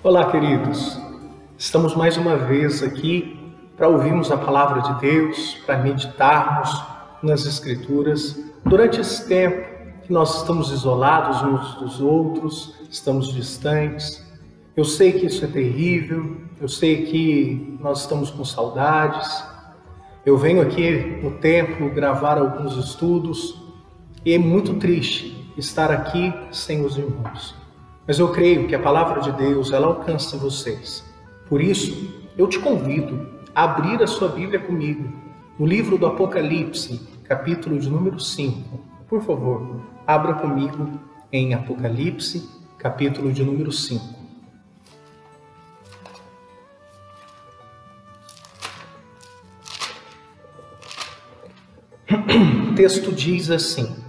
Olá, queridos. Estamos mais uma vez aqui para ouvirmos a palavra de Deus, para meditarmos nas Escrituras. Durante esse tempo que nós estamos isolados uns dos outros, estamos distantes. Eu sei que isso é terrível, eu sei que nós estamos com saudades. Eu venho aqui no templo gravar alguns estudos e é muito triste estar aqui sem os irmãos. Mas eu creio que a palavra de Deus, ela alcança vocês. Por isso, eu te convido a abrir a sua Bíblia comigo, no livro do Apocalipse, capítulo de número 5. Por favor, abra comigo em Apocalipse, capítulo de número 5. O texto diz assim: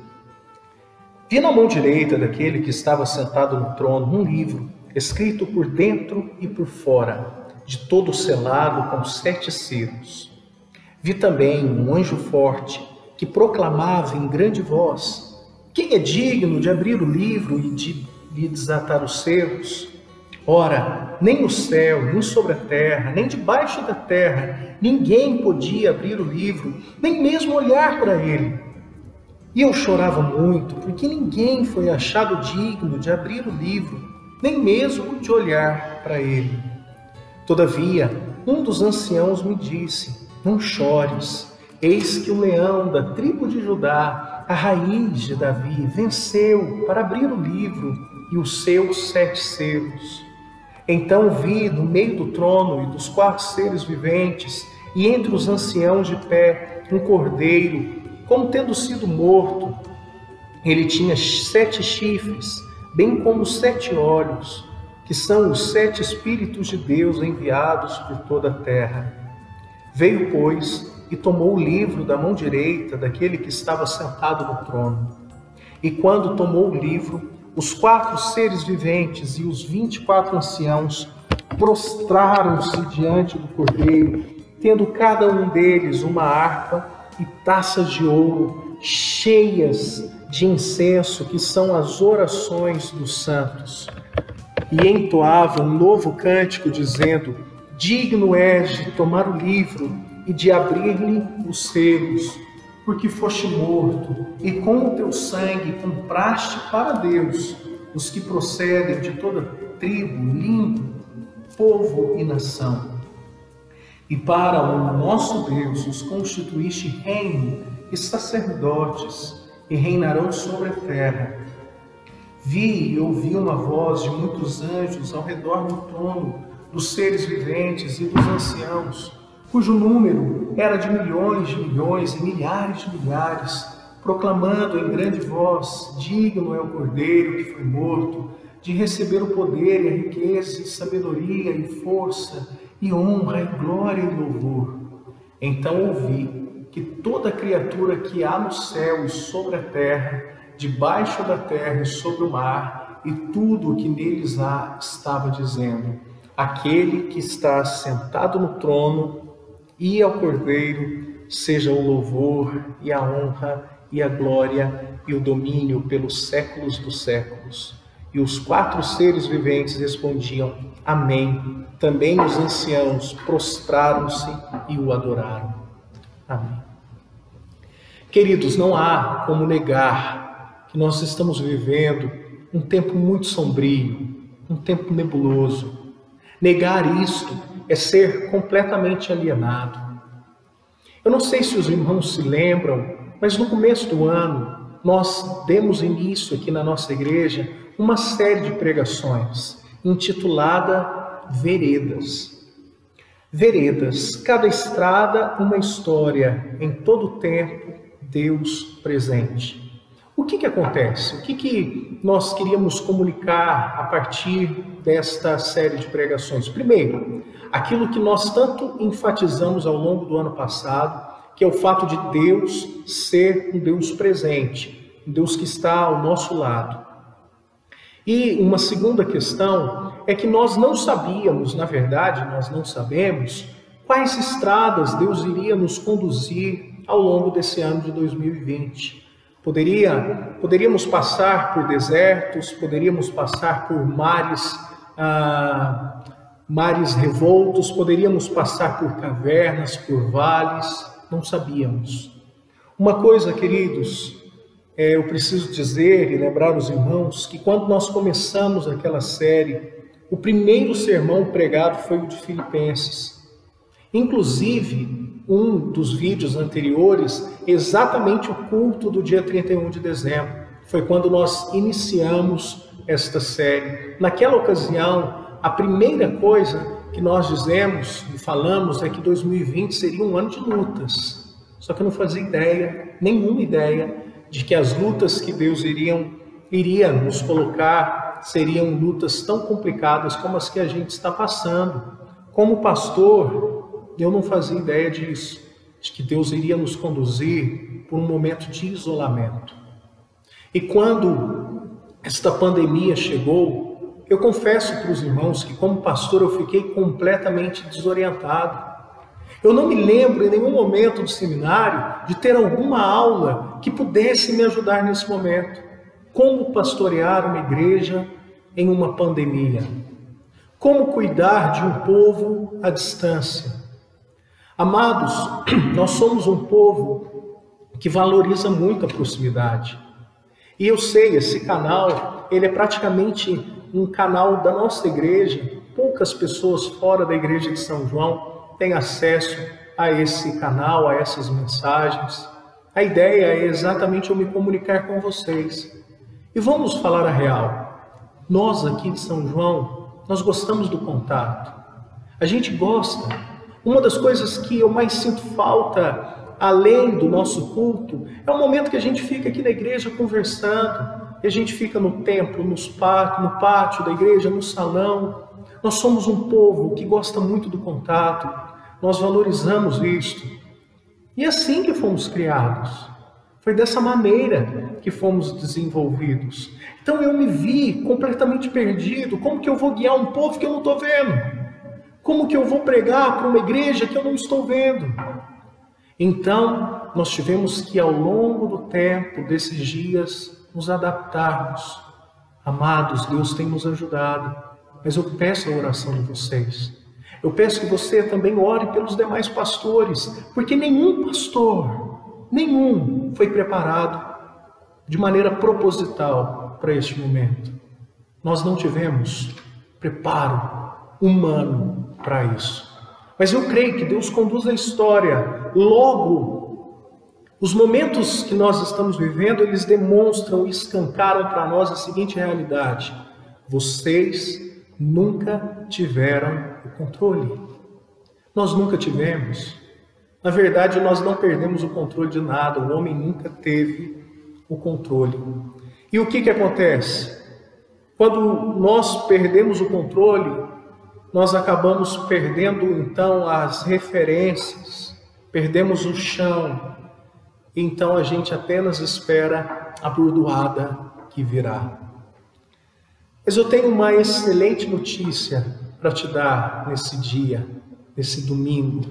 Vi na mão direita daquele que estava sentado no trono um livro, escrito por dentro e por fora, de todo selado com 7 selos. Vi também um anjo forte, que proclamava em grande voz: Quem é digno de abrir o livro e de lhe desatar os selos? Ora, nem no céu, nem sobre a terra, nem debaixo da terra, ninguém podia abrir o livro, nem mesmo olhar para ele. E eu chorava muito, porque ninguém foi achado digno de abrir o livro, nem mesmo de olhar para ele. Todavia, um dos anciãos me disse: Não chores, eis que o leão da tribo de Judá, a raiz de Davi, venceu para abrir o livro e os seus 7 selos. Então vi no meio do trono e dos 4 seres viventes, e entre os anciãos de pé, um cordeiro, como tendo sido morto. Ele tinha 7 chifres, bem como 7 olhos, que são os 7 Espíritos de Deus enviados por toda a terra. Veio, pois, e tomou o livro da mão direita daquele que estava sentado no trono. E quando tomou o livro, os 4 seres viventes e os 24 anciãos prostraram-se diante do cordeiro, tendo cada um deles uma harpa e taças de ouro cheias de incenso, que são as orações dos santos. E entoava um novo cântico, dizendo: Digno és de tomar o livro e de abrir-lhe os selos, porque foste morto, e com o teu sangue compraste para Deus os que procedem de toda tribo, língua, povo e nação. E para o nosso Deus os constituíste reino e sacerdotes, e reinarão sobre a terra. Vi e ouvi uma voz de muitos anjos ao redor do trono, dos seres viventes e dos anciãos, cujo número era de milhões e milhares de milhares, proclamando em grande voz: Digno é o Cordeiro que foi morto, de receber o poder e a riqueza e sabedoria e força, e honra, e glória e louvor. Então ouvi que toda criatura que há no céu e sobre a terra, debaixo da terra e sobre o mar, e tudo o que neles há, estava dizendo: Aquele que está sentado no trono e ao Cordeiro, seja o louvor e a honra e a glória e o domínio pelos séculos dos séculos. E os 4 seres viventes respondiam: Amém. Também os anciãos prostraram-se e o adoraram. Amém. Queridos, não há como negar que nós estamos vivendo um tempo muito sombrio, um tempo nebuloso. Negar isto é ser completamente alienado. Eu não sei se os irmãos se lembram, mas no começo do ano nós demos início aqui na nossa igreja uma série de pregações intitulada Veredas. Veredas, cada estrada uma história, em todo tempo Deus presente. O que acontece? O que nós queríamos comunicar a partir desta série de pregações? Primeiro, aquilo que nós tanto enfatizamos ao longo do ano passado, que é o fato de Deus ser um Deus presente, um Deus que está ao nosso lado. E uma segunda questão é que nós não sabíamos, na verdade, nós não sabemos quais estradas Deus iria nos conduzir ao longo desse ano de 2020. Poderíamos passar por desertos, poderíamos passar por mares mares revoltos, poderíamos passar por cavernas, por vales, não sabíamos. Uma coisa, queridos, eu preciso dizer e lembrar os irmãos que quando nós começamos aquela série, o primeiro sermão pregado foi o de Filipenses. Inclusive, um dos vídeos anteriores, exatamente o culto do dia 31 de dezembro, foi quando nós iniciamos esta série. Naquela ocasião, a primeira coisa que nós dizemos e falamos é que 2020 seria um ano de lutas. Só que eu não fazia ideia, nenhuma ideia, de que as lutas que Deus iria nos colocar seriam lutas tão complicadas como as que a gente está passando. Como pastor, eu não fazia ideia disso, de que Deus iria nos conduzir por um momento de isolamento. E quando esta pandemia chegou, eu confesso para os irmãos que como pastor eu fiquei completamente desorientado. Eu não me lembro em nenhum momento do seminário de ter alguma aula que pudesse me ajudar nesse momento. Como pastorear uma igreja em uma pandemia? Como cuidar de um povo à distância? Amados, nós somos um povo que valoriza muito a proximidade. E eu sei, esse canal, ele é praticamente um canal da nossa igreja. Poucas pessoas fora da igreja de São João têm acesso a esse canal, a essas mensagens. A ideia é exatamente eu me comunicar com vocês. E vamos falar a real. Nós aqui de São João, nós gostamos do contato. A gente gosta. Uma das coisas que eu mais sinto falta, além do nosso culto, é o momento que a gente fica aqui na igreja conversando. E a gente fica no templo, no pátio da igreja, no salão. Nós somos um povo que gosta muito do contato. Nós valorizamos isto. E é assim que fomos criados. Foi dessa maneira que fomos desenvolvidos. Então eu me vi completamente perdido. Como que eu vou guiar um povo que eu não estou vendo? Como que eu vou pregar para uma igreja que eu não estou vendo? Então, nós tivemos que, ao longo do tempo, desses dias, nos adaptarmos. Amados, Deus tem nos ajudado. Mas eu peço a oração de vocês. Eu peço que você também ore pelos demais pastores, porque nenhum pastor, nenhum foi preparado de maneira proposital para este momento. Nós não tivemos preparo humano para isso. Mas eu creio que Deus conduz a história. Logo, os momentos que nós estamos vivendo, eles demonstram e escancaram para nós a seguinte realidade: vocês nunca tiveram o controle. Nós nunca tivemos. Na verdade, nós não perdemos o controle de nada. O homem nunca teve o controle. E o que acontece? Quando nós perdemos o controle, nós acabamos perdendo então as referências, perdemos o chão. Então a gente apenas espera a bordoada que virá. Mas eu tenho uma excelente notícia para te dar nesse dia, nesse domingo.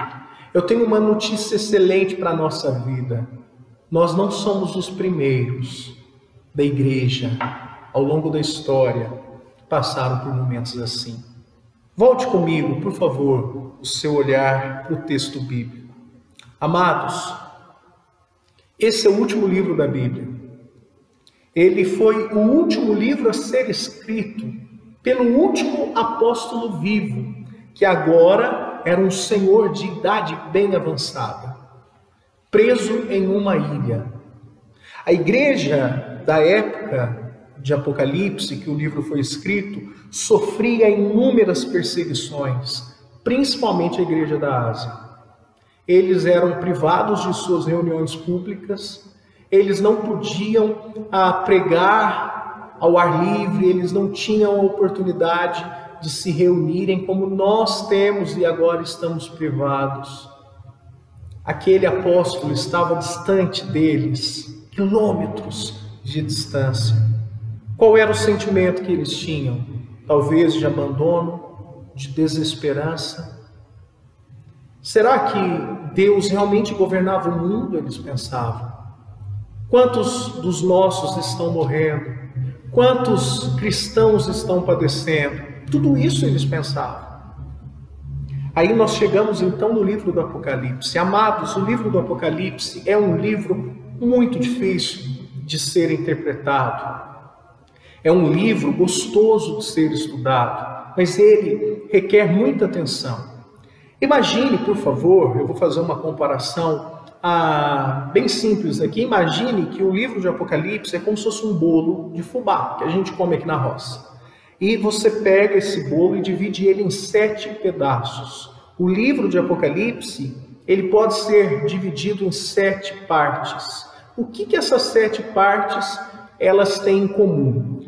Eu tenho uma notícia excelente para a nossa vida. Nós não somos os primeiros da igreja, ao longo da história, que passaram por momentos assim. Volte comigo, por favor, o seu olhar para o texto bíblico. Amados, esse é o último livro da Bíblia. Ele foi o último livro a ser escrito pelo último apóstolo vivo, que agora era um senhor de idade bem avançada, preso em uma ilha. A igreja da época de Apocalipse, que o livro foi escrito, sofria inúmeras perseguições, principalmente a igreja da Ásia. Eles eram privados de suas reuniões públicas, eles não podiam pregar ao ar livre, eles não tinham a oportunidade de se reunirem como nós temos e agora estamos privados. Aquele apóstolo estava distante deles, quilômetros de distância. Qual era o sentimento que eles tinham? Talvez de abandono, de desesperança. Será que Deus realmente governava o mundo? Eles pensavam. Quantos dos nossos estão morrendo? Quantos cristãos estão padecendo? Tudo isso eles pensavam. Aí nós chegamos então no livro do Apocalipse. Amados, o livro do Apocalipse é um livro muito difícil de ser interpretado. É um livro gostoso de ser estudado, mas ele requer muita atenção. Imagine, por favor, eu vou fazer uma comparação bem simples aqui. Imagine que o livro de Apocalipse é como se fosse um bolo de fubá, que a gente come aqui na roça. E você pega esse bolo e divide ele em 7 pedaços. O livro de Apocalipse, ele pode ser dividido em 7 partes. O que essas 7 partes elas têm em comum?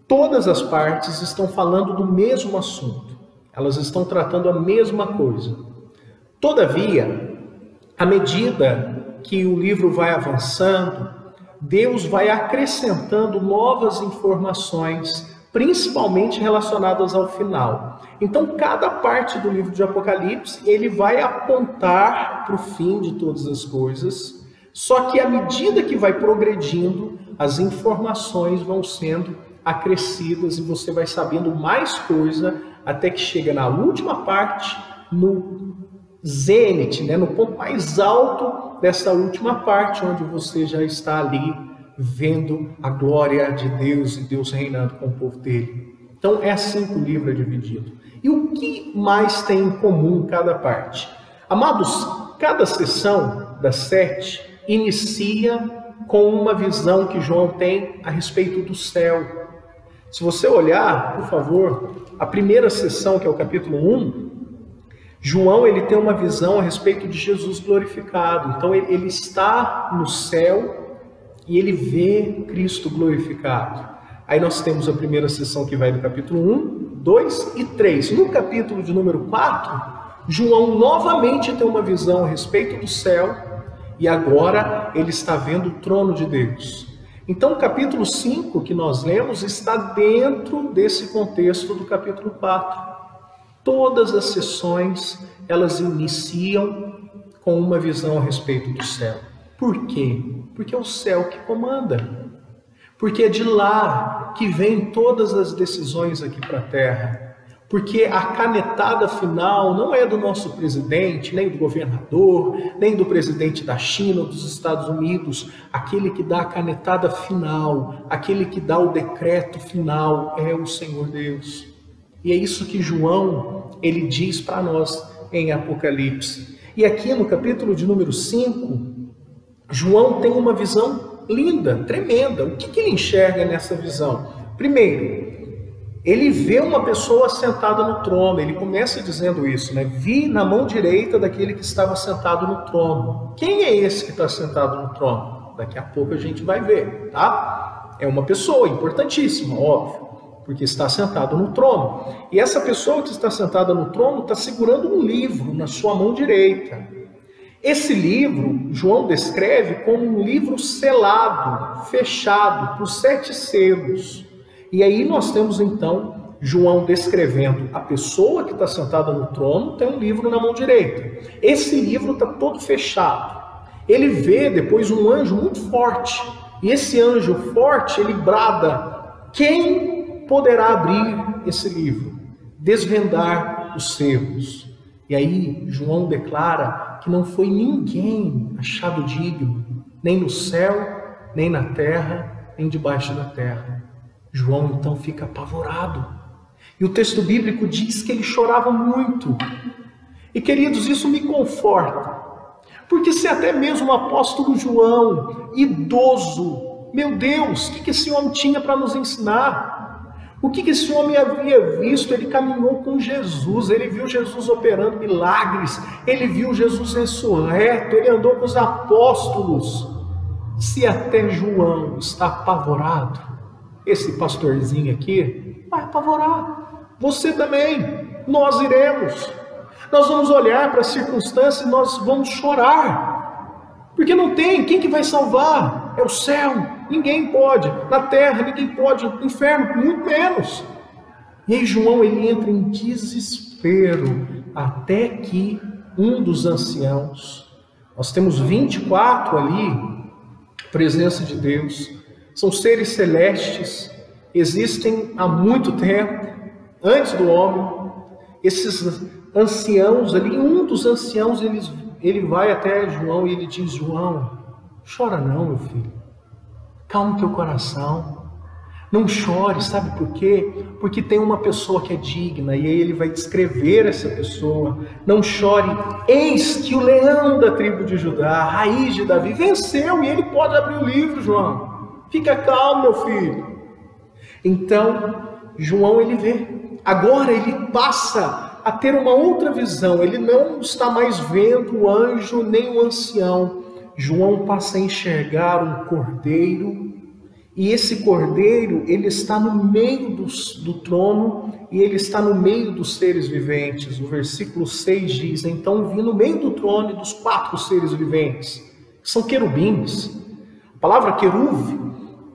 Todas as partes estão falando do mesmo assunto. Elas estão tratando a mesma coisa. Todavia, à medida que o livro vai avançando, Deus vai acrescentando novas informações, principalmente relacionadas ao final. Então, cada parte do livro de Apocalipse, ele vai apontar para o fim de todas as coisas, só que à medida que vai progredindo, as informações vão sendo acrescidas e você vai sabendo mais coisa até que chega na última parte, no zênite, no ponto mais alto dessa última parte, onde você já está ali vendo a glória de Deus e Deus reinando com o povo dele. Então é assim que o livro é dividido. E o que mais tem em comum cada parte? Amados, cada sessão das 7 inicia com uma visão que João tem a respeito do céu. Se você olhar, por favor, a primeira sessão, que é o capítulo 1, João ele tem uma visão a respeito de Jesus glorificado. Então ele está no céu e ele vê Cristo glorificado. Aí nós temos a primeira sessão que vai do capítulo 1, 2 e 3. No capítulo de número 4, João novamente tem uma visão a respeito do céu e agora ele está vendo o trono de Deus. Então o capítulo 5 que nós lemos está dentro desse contexto do capítulo 4. Todas as sessões, elas iniciam com uma visão a respeito do céu. Por quê? Porque é o céu que comanda. Porque é de lá que vêm todas as decisões aqui para a terra. Porque a canetada final não é do nosso presidente, nem do governador, nem do presidente da China ou dos Estados Unidos. Aquele que dá a canetada final, aquele que dá o decreto final é o Senhor Deus. E é isso que João, ele diz para nós em Apocalipse. E aqui no capítulo de número 5, João tem uma visão linda, tremenda. O que ele enxerga nessa visão? Primeiro, ele vê uma pessoa sentada no trono. Ele começa dizendo isso, Vi na mão direita daquele que estava sentado no trono. Quem é esse que está sentado no trono? Daqui a pouco a gente vai ver, tá? É uma pessoa importantíssima, óbvio, porque está sentado no trono. E essa pessoa que está sentada no trono está segurando um livro na sua mão direita. Esse livro, João descreve como um livro selado, fechado, por 7 selos. E aí nós temos então João descrevendo a pessoa que está sentada no trono, tem um livro na mão direita. Esse livro está todo fechado. Ele vê depois um anjo muito forte. E esse anjo forte, ele brada: quem poderá abrir esse livro? Desvendar os selos. E aí João declara que não foi ninguém achado digno, nem no céu, nem na terra, nem debaixo da terra. João então fica apavorado. E o texto bíblico diz que ele chorava muito. E queridos, isso me conforta. Porque se até mesmo o apóstolo João, idoso, meu Deus, o que esse homem tinha para nos ensinar? O que esse homem havia visto? Ele caminhou com Jesus, ele viu Jesus operando milagres, ele viu Jesus ressurreto, ele andou com os apóstolos. Se até João está apavorado, esse pastorzinho aqui vai apavorar. Você também, nós iremos. Nós vamos olhar para a circunstância e nós vamos chorar. Porque não tem, quem que vai salvar? É o céu. Ninguém pode, na terra ninguém pode, no inferno muito menos. E aí João ele entra em desespero até que um dos anciãos, nós temos 24 ali, presença de Deus, são seres celestes, existem há muito tempo, antes do homem, esses anciãos ali, um dos anciãos, ele vai até João e ele diz: João, chora não, meu filho, calma teu coração, não chore, sabe por quê? Porque tem uma pessoa que é digna, e aí ele vai descrever essa pessoa. Não chore, eis que o leão da tribo de Judá, a raiz de Davi, venceu, e ele pode abrir o livro, João. Fica calmo, meu filho. Então, João, ele vê. Agora ele passa a ter uma outra visão. Ele não está mais vendo o anjo nem o ancião. João passa a enxergar um cordeiro. E esse cordeiro, ele está no meio do trono e ele está no meio dos seres viventes. O versículo 6 diz: então vi no meio do trono e dos 4 seres viventes, que são querubins. A palavra queruve,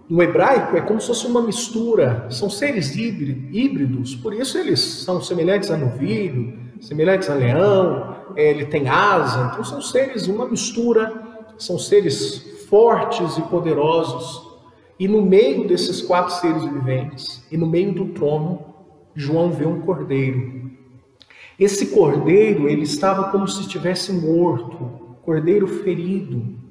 no hebraico, é como se fosse uma mistura. São seres híbridos, por isso eles são semelhantes a novilho, semelhantes a leão, ele tem asa. Então são seres, uma mistura, são seres fortes e poderosos. E no meio desses 4 seres viventes, e no meio do trono, João vê um cordeiro. Esse cordeiro, ele estava como se estivesse morto, cordeiro ferido.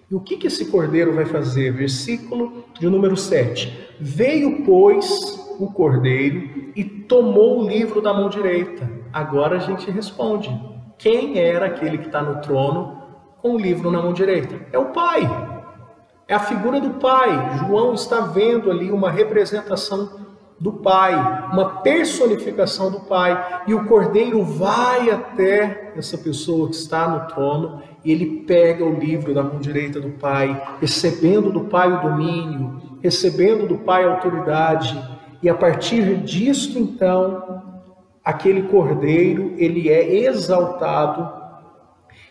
E o que esse cordeiro vai fazer? Versículo de número 7. Veio, pois, o cordeiro e tomou o livro da mão direita. Agora a gente responde: quem era aquele que está no trono com o livro na mão direita? É o Pai. É a figura do Pai. João está vendo ali uma representação do Pai, uma personificação do Pai. E o cordeiro vai até essa pessoa que está no trono e ele pega o livro da mão direita do Pai, recebendo do Pai o domínio, recebendo do Pai a autoridade. E a partir disto, então, aquele cordeiro, ele é exaltado.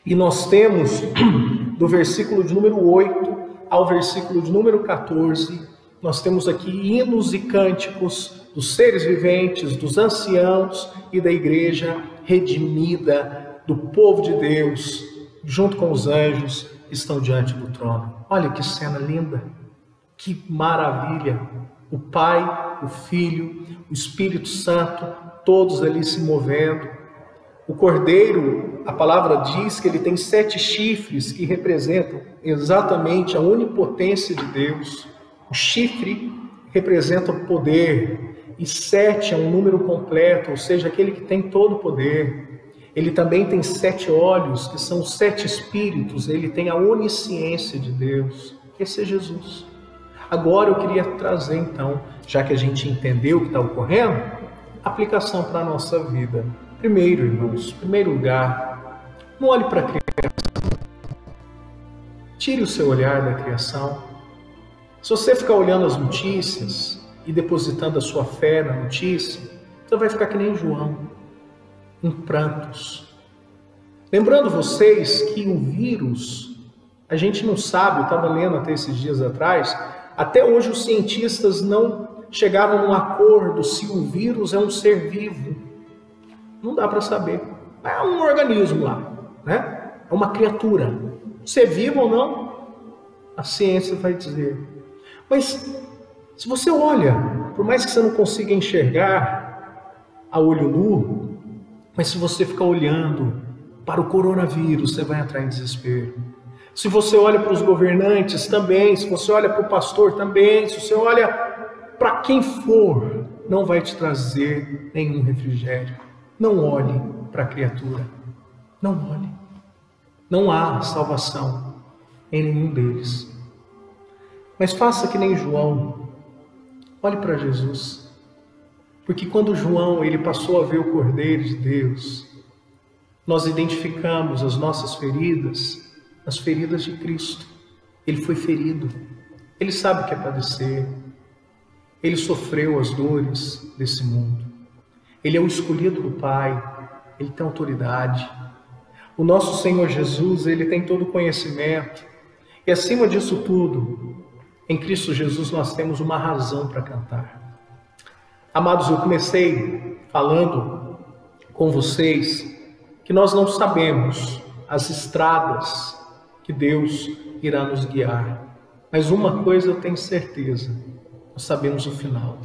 E nós temos, do versículo de número 8 ao versículo de número 14, nós temos aqui hinos e cânticos dos seres viventes, dos anciãos e da igreja redimida, do povo de Deus, junto com os anjos, estão diante do trono. Olha que cena linda, que maravilha! O Pai, o Filho, o Espírito Santo, todos ali se movendo. O cordeiro, a palavra diz que ele tem 7 chifres que representam exatamente a onipotência de Deus. O chifre representa o poder e 7 é um número completo, ou seja, aquele que tem todo o poder. Ele também tem 7 olhos, que são os 7 espíritos, ele tem a onisciência de Deus. Esse é Jesus. Agora eu queria trazer então, já que a gente entendeu o que está ocorrendo, aplicação para a nossa vida. Primeiro, irmãos, em primeiro lugar, não olhe para a criação. Tire o seu olhar da criação. Se você ficar olhando as notícias e depositando a sua fé na notícia, você vai ficar que nem João, em prantos. Lembrando vocês que o vírus, a gente não sabe, eu estava lendo até esses dias atrás, até hoje os cientistas não chegaram num acordo se o vírus é um ser vivo. Não dá para saber. É um organismo lá, né? É uma criatura. Se é vivo ou não, a ciência vai dizer. Mas se você olha, por mais que você não consiga enxergar a olho nu, mas se você ficar olhando para o coronavírus, você vai entrar em desespero. Se você olha para os governantes também, se você olha para o pastor também, se você olha para quem for, não vai te trazer nenhum refrigério. Não olhe para a criatura. Não olhe. Não há salvação em nenhum deles. Mas faça que nem João. Olhe para Jesus. Porque quando João ele passou a ver o Cordeiro de Deus, nós identificamos as nossas feridas, as feridas de Cristo. Ele foi ferido. Ele sabe o que é padecer. Ele sofreu as dores desse mundo. Ele é o escolhido do Pai, ele tem autoridade. O nosso Senhor Jesus, ele tem todo o conhecimento. E acima disso tudo, em Cristo Jesus nós temos uma razão para cantar. Amados, eu comecei falando com vocês que nós não sabemos as estradas que Deus irá nos guiar. Mas uma coisa eu tenho certeza, nós sabemos o final.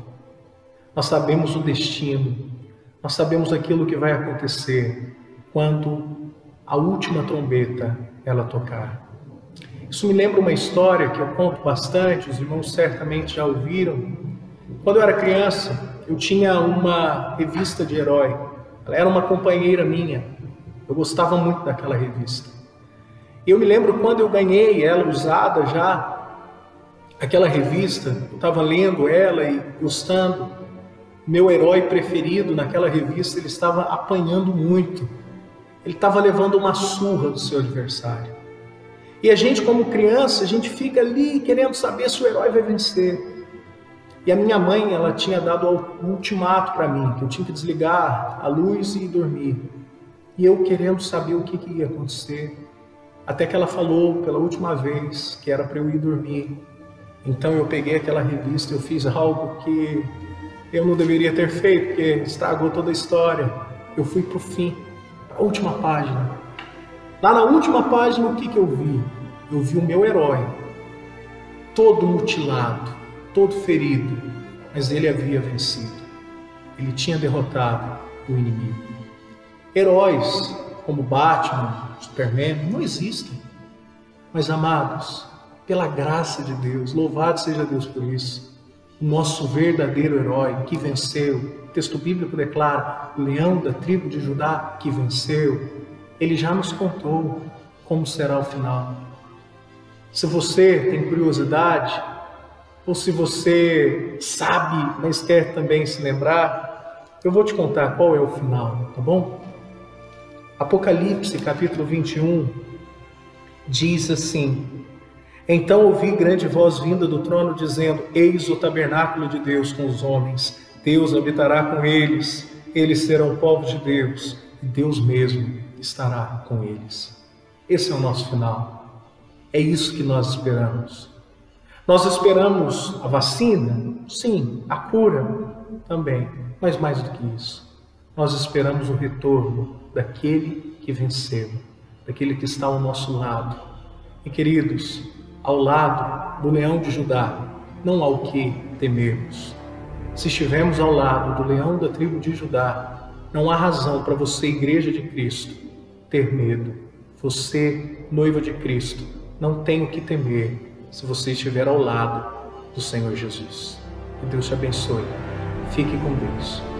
Nós sabemos o destino. Nós sabemos aquilo que vai acontecer quando a última trombeta ela tocar. Isso me lembra uma história que eu conto bastante, os irmãos certamente já ouviram. Quando eu era criança, eu tinha uma revista de herói. Ela era uma companheira minha. Eu gostava muito daquela revista. E eu me lembro quando eu ganhei ela usada já, aquela revista, eu estava lendo ela e gostando. Meu herói preferido naquela revista, ele estava apanhando muito. Ele estava levando uma surra do seu adversário. E a gente, como criança, a gente fica ali querendo saber se o herói vai vencer. E a minha mãe, ela tinha dado um ultimato para mim, que eu tinha que desligar a luz e dormir. E eu querendo saber o que ia acontecer. Até que ela falou pela última vez que era para eu ir dormir. Então eu peguei aquela revista, eu fiz algo que eu não deveria ter feito, porque estragou toda a história. Eu fui para o fim, para a última página. Lá na última página, o que eu vi? Eu vi o meu herói, todo mutilado, todo ferido, mas ele havia vencido. Ele tinha derrotado o inimigo. Heróis como Batman, Superman, não existem. Mas, amados, pela graça de Deus, louvado seja Deus por isso, o nosso verdadeiro herói que venceu, o texto bíblico declara, o leão da tribo de Judá que venceu, ele já nos contou como será o final. Se você tem curiosidade, ou se você sabe, mas quer também se lembrar, eu vou te contar qual é o final, tá bom? Apocalipse, capítulo 21, diz assim: Então ouvi grande voz vinda do trono, dizendo: Eis o tabernáculo de Deus com os homens, Deus habitará com eles, eles serão povo de Deus, e Deus mesmo estará com eles. Esse é o nosso final. É isso que nós esperamos. Nós esperamos a vacina? Sim. A cura? Também. Mas mais do que isso, nós esperamos o retorno daquele que venceu, daquele que está ao nosso lado. E queridos, ao lado do leão de Judá, não há o que temermos. Se estivermos ao lado do leão da tribo de Judá, não há razão para você, igreja de Cristo, ter medo. Você, noiva de Cristo, não tem o que temer se você estiver ao lado do Senhor Jesus. Que Deus te abençoe. Fique com Deus.